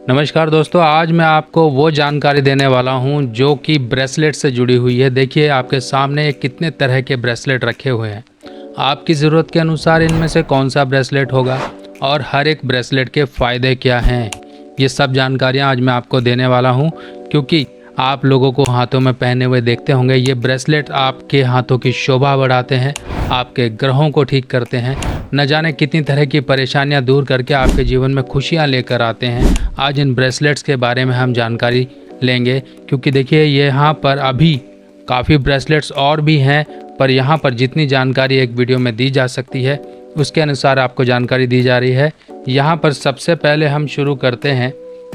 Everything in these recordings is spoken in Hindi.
नमस्कार दोस्तों, आज मैं आपको वो जानकारी देने वाला हूं जो कि ब्रेसलेट से जुड़ी हुई है। देखिए आपके सामने कितने तरह के ब्रेसलेट रखे हुए हैं। आपकी ज़रूरत के अनुसार इनमें से कौन सा ब्रेसलेट होगा और हर एक ब्रेसलेट के फ़ायदे क्या हैं, ये सब जानकारियां आज मैं आपको देने वाला हूं। क्योंकि आप लोगों को हाथों में पहने हुए देखते होंगे, ये ब्रेसलेट आपके हाथों की शोभा बढ़ाते हैं, आपके ग्रहों को ठीक करते हैं, न जाने कितनी तरह की परेशानियां दूर करके आपके जीवन में खुशियां लेकर आते हैं। आज इन ब्रेसलेट्स के बारे में हम जानकारी लेंगे, क्योंकि देखिए यहाँ पर अभी काफ़ी ब्रेसलेट्स और भी हैं, पर यहाँ पर जितनी जानकारी एक वीडियो में दी जा सकती है उसके अनुसार आपको जानकारी दी जा रही है। यहाँ पर सबसे पहले हम शुरू करते हैं,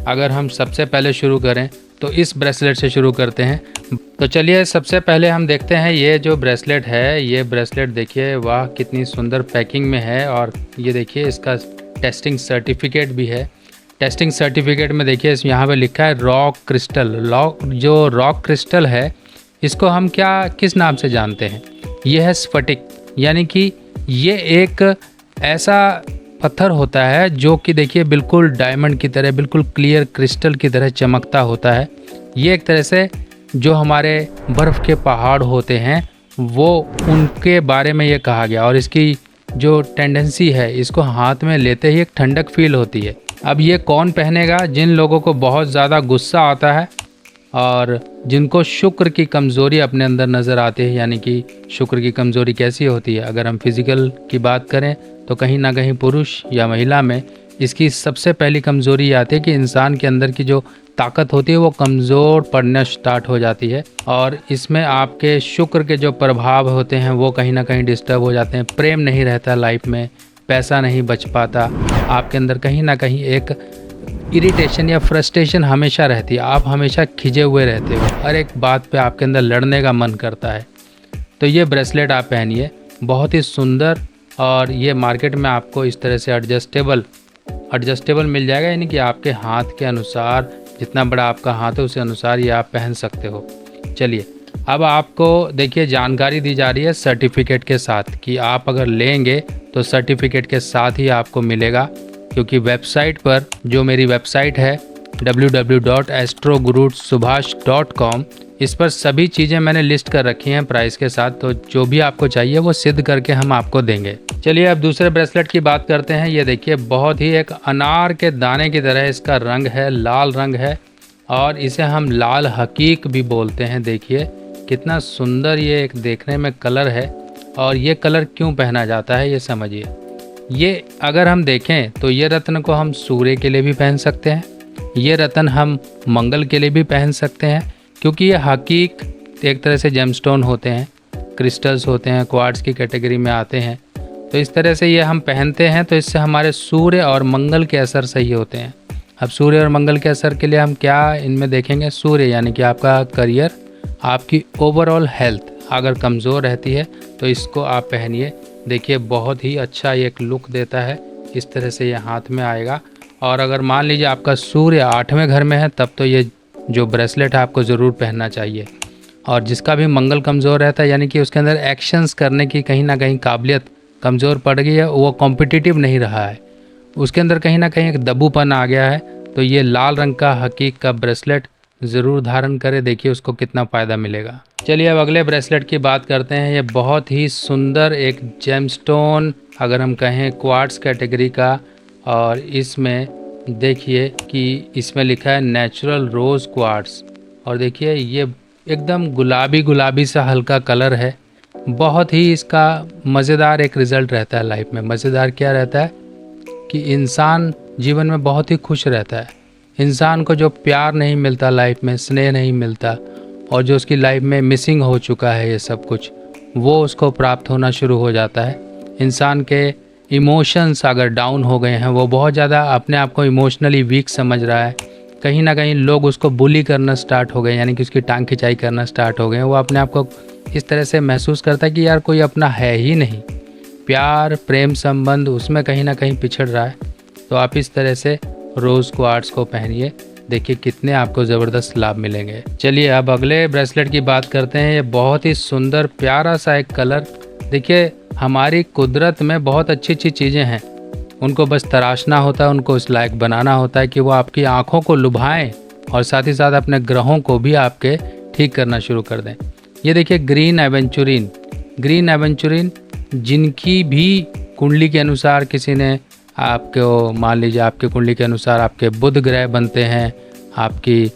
अगर हम सबसे पहले शुरू करें तो इस ब्रेसलेट से शुरू करते हैं। तो चलिए सबसे पहले हम देखते हैं ये जो ब्रेसलेट है, ये ब्रेसलेट देखिए, वाह कितनी सुंदर पैकिंग में है। और ये देखिए इसका टेस्टिंग सर्टिफिकेट भी है। टेस्टिंग सर्टिफिकेट में देखिए यहाँ पे लिखा है रॉक क्रिस्टल। जो रॉक क्रिस्टल है इसको हम किस नाम से जानते हैं? ये है स्फटिक, यानी कि ये एक ऐसा पत्थर होता है जो कि देखिए बिल्कुल डायमंड की तरह, बिल्कुल क्लियर क्रिस्टल की तरह चमकता होता है। ये एक तरह से जो हमारे बर्फ़ के पहाड़ होते हैं वो उनके बारे में ये कहा गया। और इसकी जो टेंडेंसी है, इसको हाथ में लेते ही एक ठंडक फील होती है। अब ये कौन पहनेगा? जिन लोगों को बहुत ज़्यादा गुस्सा आता है और जिनको शुक्र की कमज़ोरी अपने अंदर नज़र आती है। यानी कि शुक्र की कमज़ोरी कैसी होती है? अगर हम फिज़िकल की बात करें तो कहीं ना कहीं पुरुष या महिला में इसकी सबसे पहली कमज़ोरी आती है कि इंसान के अंदर की जो ताकत होती है वो कमज़ोर पड़ना स्टार्ट हो जाती है, और इसमें आपके शुक्र के जो प्रभाव होते हैं वो कहीं ना कहीं डिस्टर्ब हो जाते हैं। प्रेम नहीं रहता लाइफ में, पैसा नहीं बच पाता, आपके अंदर कहीं ना कहीं एक इरिटेशन या फ्रस्ट्रेशन हमेशा रहती है। आप हमेशा खिंचे हुए रहते हो, हर एक बात पे आपके अंदर लड़ने का मन करता है। तो ये ब्रेसलेट आप पहनिए, बहुत ही सुंदर। और ये मार्केट में आपको इस तरह से एडजस्टेबल मिल जाएगा, यानी कि आपके हाथ के अनुसार, जितना बड़ा आपका हाथ है उसी अनुसार ये आप पहन सकते हो। चलिए अब आपको देखिए जानकारी दी जा रही है सर्टिफिकेट के साथ, कि आप अगर लेंगे तो सर्टिफिकेट के साथ ही आपको मिलेगा। क्योंकि वेबसाइट पर, जो मेरी वेबसाइट है www.astrogurusubhash.com, इस पर सभी चीज़ें मैंने लिस्ट कर रखी हैं प्राइस के साथ। तो जो भी आपको चाहिए वो सिद्ध करके हम आपको देंगे। चलिए अब दूसरे ब्रेसलेट की बात करते हैं। ये देखिए बहुत ही एक अनार के दाने की तरह इसका रंग है, लाल रंग है, और इसे हम लाल हकीक भी बोलते हैं। देखिए कितना सुंदर ये एक देखने में कलर है। और ये कलर क्यों पहना जाता है ये समझिए। ये अगर हम देखें तो ये रत्न को हम सूर्य के लिए भी पहन सकते हैं, ये रत्न हम मंगल के लिए भी पहन सकते हैं, क्योंकि ये हकीक एक तरह से जेमस्टोन होते हैं, क्रिस्टल्स होते हैं, क्वार्ट्ज की कैटेगरी में आते हैं। तो इस तरह से ये हम पहनते हैं तो इससे हमारे सूर्य और मंगल के असर सही होते हैं। अब सूर्य और मंगल के असर के लिए हम क्या इनमें देखेंगे? सूर्य यानी कि आपका करियर, आपकी ओवरऑल हेल्थ अगर कमज़ोर रहती है तो इसको आप पहनिए। देखिए बहुत ही अच्छा ये एक लुक देता है। इस तरह से ये हाथ में आएगा। और अगर मान लीजिए आपका सूर्य 8वें घर में है, तब तो ये जो ब्रेसलेट है आपको ज़रूर पहनना चाहिए। और जिसका भी मंगल कमज़ोर रहता है, यानी कि उसके अंदर एक्शंस करने की कहीं ना कहीं काबिलियत कमज़ोर पड़ गई है, वो कॉम्पिटिटिव नहीं रहा है, उसके अंदर कहीं ना कहीं एक दबूपन आ गया है, तो ये लाल रंग का हकीक का ब्रेसलेट ज़रूर धारण करें। देखिए उसको कितना फ़ायदा मिलेगा। चलिए अब अगले ब्रेसलेट की बात करते हैं। ये बहुत ही सुंदर एक जेमस्टोन, अगर हम कहें क्वार्ट्ज कैटेगरी का, और इसमें देखिए कि इसमें लिखा है नेचुरल रोज़ क्वार्ट्ज। और देखिए ये एकदम गुलाबी सा हल्का कलर है। बहुत ही इसका मज़ेदार एक रिज़ल्ट रहता है लाइफ में। मज़ेदार क्या रहता है कि इंसान जीवन में बहुत ही खुश रहता है। इंसान को जो प्यार नहीं मिलता लाइफ में, स्नेह नहीं मिलता, और जो उसकी लाइफ में मिसिंग हो चुका है ये सब कुछ, वो उसको प्राप्त होना शुरू हो जाता है। इंसान के इमोशंस अगर डाउन हो गए हैं, वो बहुत ज़्यादा अपने आप को इमोशनली वीक समझ रहा है, कहीं ना कहीं लोग उसको बुली करना स्टार्ट हो गए, यानी कि उसकी टांग खिंचाई करना स्टार्ट हो गए हैं, वो अपने आप को इस तरह से महसूस करता है कि यार कोई अपना है ही नहीं, प्यार प्रेम संबंध उसमें कहीं ना कहीं पिछड़ रहा है। तो आप इस तरह से रोज़ क्वार्ट्ज को पहनिए, देखिए कितने आपको ज़बरदस्त लाभ मिलेंगे। चलिए अब अगले ब्रेसलेट की बात करते हैं। ये बहुत ही सुंदर प्यारा सा एक कलर। देखिए हमारी कुदरत में बहुत अच्छी अच्छी चीज़ें हैं, उनको बस तराशना होता है, उनको इस लायक बनाना होता है कि वो आपकी आँखों को लुभाएं और साथ ही साथ अपने ग्रहों को भी आपके ठीक करना शुरू कर दें। ये देखिए ग्रीन एवेंचुरिन, ग्रीन एवेंचुरिन जिनकी भी कुंडली के अनुसार किसी ने आपको, मान लीजिए आपके कुंडली के अनुसार आपके बुध ग्रह बनते हैं, आपकी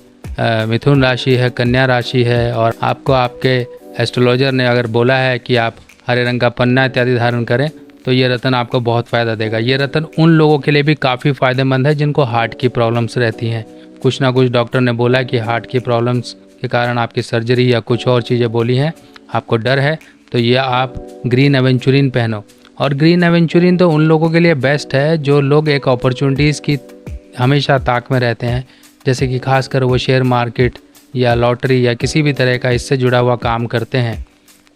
मिथुन राशि है, कन्या राशि है, और आपको आपके एस्ट्रोलॉजर ने अगर बोला है कि आप हरे रंग का पन्ना इत्यादि धारण करें, तो ये रत्न आपको बहुत फ़ायदा देगा। ये रत्न उन लोगों के लिए भी काफ़ी फ़ायदेमंद है जिनको हार्ट की प्रॉब्लम्स रहती हैं। कुछ ना कुछ डॉक्टर ने बोला है कि हार्ट की प्रॉब्लम्स के कारण आपकी सर्जरी या कुछ और चीज़ें बोली हैं, आपको डर है, तो ये आप ग्रीन एवेंचुरिन पहनो। और ग्रीन एवेंचुरिन तो उन लोगों के लिए बेस्ट है जो लोग एक अपॉर्चुनिटीज़ की हमेशा ताक में रहते हैं, जैसे कि खासकर वो शेयर मार्केट या लॉटरी या किसी भी तरह का इससे जुड़ा हुआ काम करते हैं,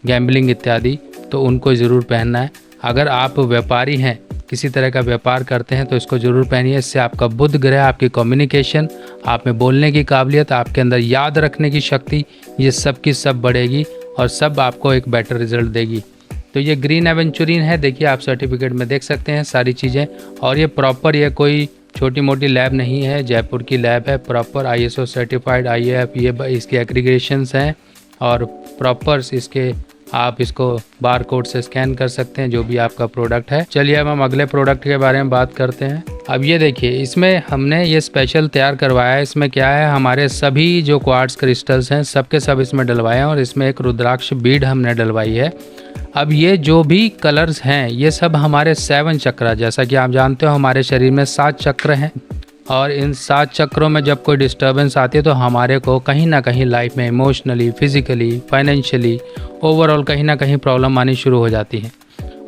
गैम्बलिंग इत्यादि, तो उनको ज़रूर पहनना है। अगर आप व्यापारी हैं, किसी तरह का व्यापार करते हैं, तो इसको ज़रूर पहनिए। इससे आपका बुध ग्रह, आपकी कम्युनिकेशन, आप में बोलने की काबिलियत, आपके अंदर याद रखने की शक्ति, ये सब की सब बढ़ेगी और सब आपको एक बेटर रिजल्ट देगी। तो ये ग्रीन एवेंचुरिन है, देखिए आप सर्टिफिकेट में देख सकते हैं सारी चीज़ें। और ये प्रॉपर, ये कोई छोटी मोटी लैब नहीं है, जयपुर की लैब है, प्रॉपर ISO सर्टिफाइड IAF ये इसके एग्रीगेशंस हैं और प्रॉपर इसके आप इसको बार कोड से स्कैन कर सकते हैं जो भी आपका प्रोडक्ट है। चलिए अब हम अगले प्रोडक्ट के बारे में बात करते हैं। अब ये देखिए, इसमें हमने ये स्पेशल तैयार करवाया है। इसमें क्या है, हमारे सभी जो क्वार्ट्ज क्रिस्टल्स हैं सबके सब इसमें डलवाए हैं और इसमें एक रुद्राक्ष बीड हमने डलवाई है। अब ये जो भी कलर्स हैं ये सब हमारे 7 चक्र, जैसा कि आप जानते हो हमारे शरीर में 7 चक्र हैं और इन 7 चक्रों में जब कोई डिस्टर्बेंस आती है तो हमारे को कहीं ना कहीं लाइफ में इमोशनली, फिजिकली, फाइनेंशियली, ओवरऑल कहीं ना कहीं प्रॉब्लम आनी शुरू हो जाती है।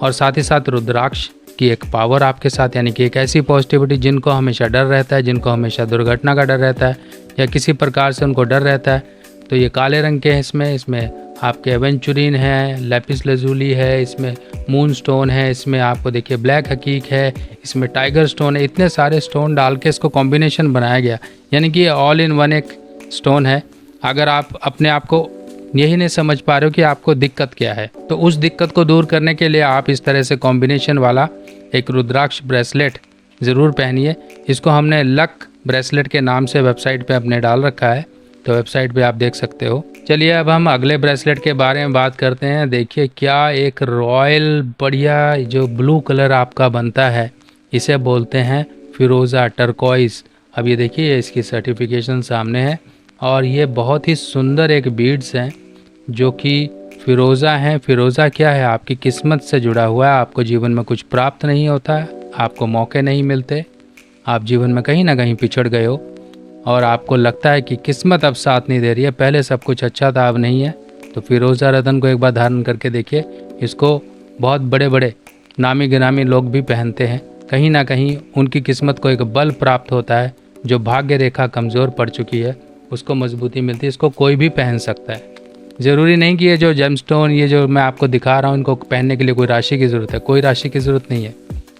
और साथ ही साथ रुद्राक्ष की एक पावर आपके साथ, यानी कि एक ऐसी पॉजिटिविटी जिनको हमेशा डर रहता है, जिनको हमेशा दुर्घटना का डर रहता है या किसी प्रकार से उनको डर रहता है, तो ये काले रंग के हैं। इसमें आपके एवेंचुरिन है, लैपिस लजुली है, इसमें मून स्टोन है, इसमें आपको देखिए ब्लैक हकीक है, इसमें टाइगर स्टोन है। इतने सारे स्टोन डाल के इसको कॉम्बिनेशन बनाया गया, यानी कि ऑल इन वन एक स्टोन है। अगर आप अपने आप को यही नहीं समझ पा रहे हो कि आपको दिक्कत क्या है, तो उस दिक्कत को दूर करने के लिए आप इस तरह से कॉम्बिनेशन वाला एक रुद्राक्ष ब्रेसलेट ज़रूर पहनिए। इसको हमने लक ब्रेसलेट के नाम से वेबसाइट पे अपने डाल रखा है, तो वेबसाइट पे आप देख सकते हो। चलिए अब हम अगले ब्रेसलेट के बारे में बात करते हैं। देखिए क्या एक रॉयल बढ़िया जो ब्लू कलर आपका बनता है, इसे बोलते हैं फिरोज़ा टर्कोइस। अब ये देखिए इसकी सर्टिफिकेशन सामने है और ये बहुत ही सुंदर एक बीड्स हैं जो कि फिरोज़ा हैं। फिरोज़ा क्या है, आपकी किस्मत से जुड़ा हुआ है। आपको जीवन में कुछ प्राप्त नहीं होता है, आपको मौके नहीं मिलते, आप जीवन में कहीं ना कहीं पिछड़ गए हो और आपको लगता है कि किस्मत अब साथ नहीं दे रही है, पहले सब कुछ अच्छा था अब नहीं है, तो फिरोज़ा रतन को एक बार धारण करके देखिए। इसको बहुत बड़े बड़े नामी गिरामी लोग भी पहनते हैं। कहीं ना कहीं उनकी किस्मत को एक बल प्राप्त होता है, जो भाग्य रेखा कमज़ोर पड़ चुकी है उसको मजबूती मिलती है। इसको कोई भी पहन सकता है, ज़रूरी नहीं कि ये जो जेमस्टोन, ये जो मैं आपको दिखा रहा हूँ, इनको पहनने के लिए कोई राशि की ज़रूरत है। कोई राशि की ज़रूरत नहीं है,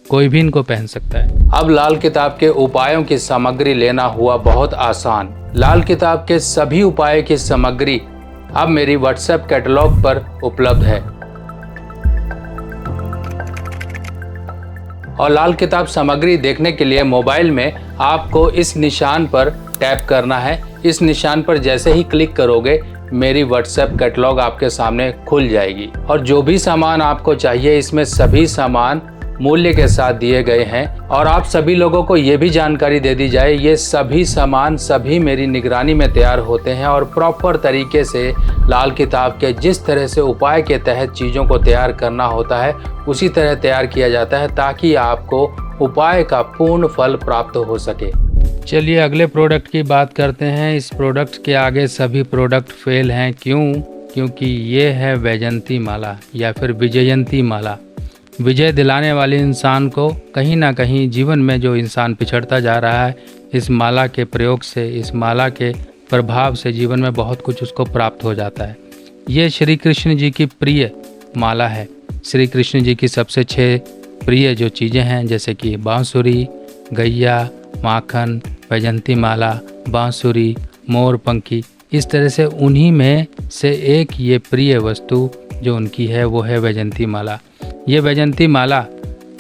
कोई भी इनको पहन सकता है। अब लाल किताब के उपायों की सामग्री लेना हुआ बहुत आसान। लाल किताब के सभी उपाय की सामग्री अब मेरी व्हाट्सएप कैटलॉग पर उपलब्ध है और लाल किताब सामग्री देखने के लिए मोबाइल में आपको इस निशान पर टैप करना है। इस निशान पर जैसे ही क्लिक करोगे मेरी व्हाट्सएप कैटलॉग आपके सामने खुल जाएगी और जो भी सामान आपको चाहिए इसमें सभी सामान मूल्य के साथ दिए गए हैं। और आप सभी लोगों को ये भी जानकारी दे दी जाए, ये सभी सामान सभी मेरी निगरानी में तैयार होते हैं और प्रॉपर तरीके से लाल किताब के जिस तरह से उपाय के तहत चीज़ों को तैयार करना होता है उसी तरह तैयार किया जाता है ताकि आपको उपाय का पूर्ण फल प्राप्त हो सके। चलिए अगले प्रोडक्ट की बात करते हैं। इस प्रोडक्ट के आगे सभी प्रोडक्ट फेल हैं। क्यों? क्योंकि ये है वैजयंती माला या फिर विजयंती माला। विजय दिलाने वाले इंसान को कहीं ना कहीं जीवन में जो इंसान पिछड़ता जा रहा है, इस माला के प्रयोग से, इस माला के प्रभाव से जीवन में बहुत कुछ उसको प्राप्त हो जाता है। ये श्री कृष्ण जी की प्रिय माला है। श्री कृष्ण जी की सबसे 6 प्रिय जो चीज़ें हैं, जैसे कि बांसुरी, गैया, माखन, वैजयंती माला, बांसुरी, मोर पंखी, इस तरह से उन्हीं में से एक ये प्रिय वस्तु जो उनकी है वो है वैजयंती माला। ये वैजयंती माला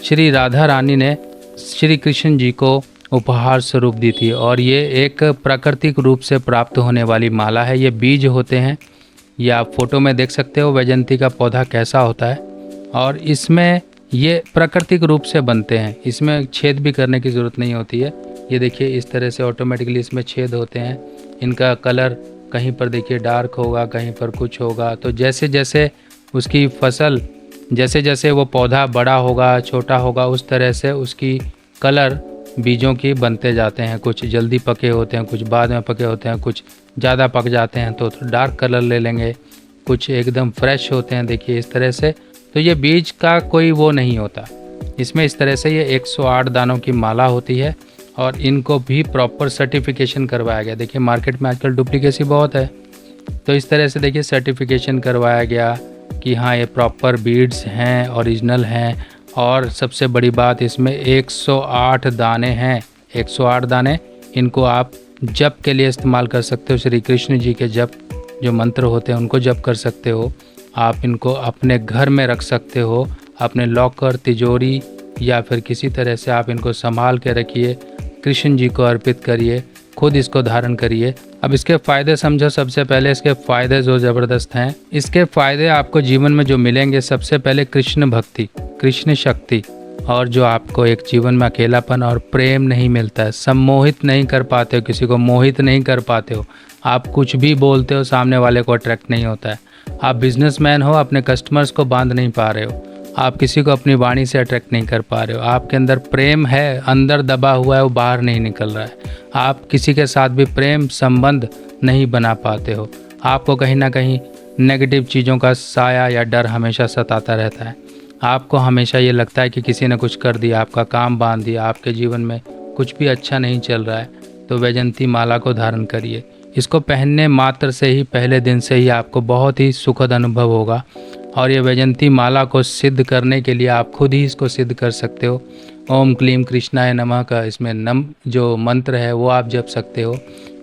श्री राधा रानी ने श्री कृष्ण जी को उपहार स्वरूप दी थी। और ये एक प्राकृतिक रूप से प्राप्त होने वाली माला है। ये बीज होते हैं, ये आप फोटो में देख सकते हो वैजयंती का पौधा कैसा होता है। और इसमें ये प्राकृतिक रूप से बनते हैं, इसमें छेद भी करने की ज़रूरत नहीं होती है। ये देखिए इस तरह से ऑटोमेटिकली इसमें छेद होते हैं। इनका कलर कहीं पर देखिए डार्क होगा, कहीं पर कुछ होगा। तो जैसे जैसे उसकी फसल, जैसे जैसे वो पौधा बड़ा होगा, छोटा होगा, उस तरह से उसकी कलर बीजों की बनते जाते हैं। कुछ जल्दी पके होते हैं, कुछ बाद में पके होते हैं, कुछ ज़्यादा पक जाते हैं तो डार्क कलर ले लेंगे, कुछ एकदम फ्रेश होते हैं। देखिए इस तरह से। तो ये बीज का कोई वो नहीं होता इसमें। इस तरह से ये 108 दानों की माला होती है और इनको भी प्रॉपर सर्टिफिकेशन करवाया गया। देखिए मार्केट में आजकल डुप्लीकेसी बहुत है, तो इस तरह से देखिए सर्टिफिकेशन करवाया गया कि हाँ ये प्रॉपर बीड्स हैं, ओरिजिनल हैं। और सबसे बड़ी बात इसमें 108 दाने हैं। 108 दाने, इनको आप जप के लिए इस्तेमाल कर सकते हो। श्री कृष्ण जी के जप जो मंत्र होते हैं उनको जप कर सकते हो। आप इनको अपने घर में रख सकते हो, अपने लॉकर, तिजोरी या फिर किसी तरह से आप इनको संभाल के रखिए। कृष्ण जी को अर्पित करिए, खुद इसको धारण करिए। अब इसके फ़ायदे समझो। सबसे पहले इसके फ़ायदे जो ज़बरदस्त हैं। इसके फ़ायदे आपको जीवन में जो मिलेंगे, सबसे पहले कृष्ण भक्ति, कृष्ण शक्ति, और जो आपको एक जीवन में अकेलापन और प्रेम नहीं मिलता है, सम्मोहित नहीं कर पाते हो, किसी को मोहित नहीं कर पाते हो। आप कुछ भी बोलते हो सामने वाले को अट्रैक्ट नहीं होता है। आप बिजनेसमैन हो, अपने कस्टमर्स को बांध नहीं पा रहे हो, आप किसी को अपनी वाणी से अट्रैक्ट नहीं कर पा रहे हो। आपके अंदर प्रेम है, अंदर दबा हुआ है, वो बाहर नहीं निकल रहा है। आप किसी के साथ भी प्रेम संबंध नहीं बना पाते हो। आपको कहीं ना कहीं नेगेटिव चीज़ों का साया या डर हमेशा सताता रहता है। आपको हमेशा ये लगता है कि किसी ने कुछ कर दिया, आपका काम बांध दिया, आपके जीवन में कुछ भी अच्छा नहीं चल रहा है। तो वैजयंती माला को धारण करिए। इसको पहनने मात्र से ही, पहले दिन से ही आपको बहुत ही सुखद अनुभव होगा। और ये वैजयंती माला को सिद्ध करने के लिए आप खुद ही इसको सिद्ध कर सकते हो। ओम क्लीम कृष्णाय नमः का इसमें नम जो मंत्र है वो आप जप सकते हो।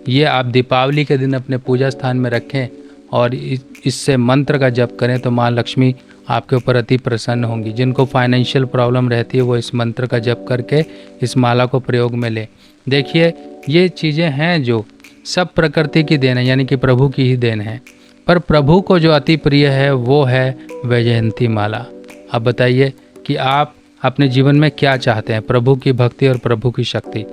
ये आप दीपावली के दिन अपने पूजा स्थान में रखें और इससे मंत्र का जप करें तो माँ लक्ष्मी आपके ऊपर अति प्रसन्न होंगी। जिनको फाइनेंशियल प्रॉब्लम रहती है वो इस मंत्र का जप करके इस माला को प्रयोग में लें। देखिए ये चीज़ें हैं जो सब प्रकृति की देन है, यानी कि प्रभु की ही देन है। पर प्रभु को जो अति प्रिय है वो है वैजयंती माला। अब बताइए कि आप अपने जीवन में क्या चाहते हैं, प्रभु की भक्ति और प्रभु की शक्ति।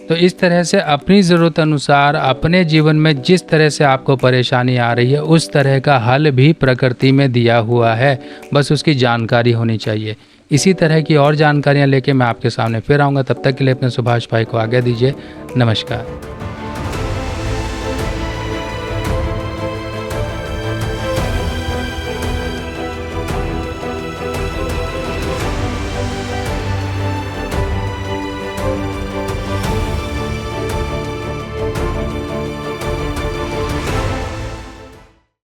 तो इस तरह से अपनी ज़रूरत अनुसार अपने जीवन में जिस तरह से आपको परेशानी आ रही है उस तरह का हल भी प्रकृति में दिया हुआ है, बस उसकी जानकारी होनी चाहिए। इसी तरह की और जानकारियाँ लेके मैं आपके सामने फिर आऊँगा। तब तक के लिए अपने सुभाष भाई को आज्ञा दीजिए। नमस्कार।